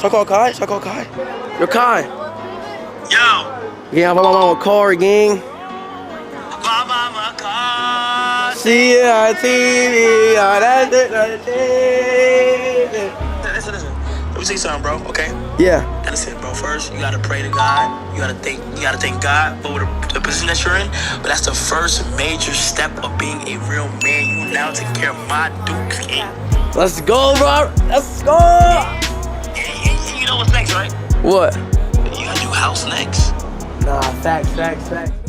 call Kai. Should I call Kai? Yo, Kai. Yo. Yeah, I'm on my car, gang. My car. See ya on TV. Oh, that's it. Listen. Let me say something, bro. Okay. Yeah. Listen, bro. First, you gotta pray to God. You gotta thank God for the position that you're in. But that's the first major step of being a real man. You now take care of my Duke's king. Let's go, bro. Let's go. And you know what's next, right? What? You gotta do house next. Nah, facts.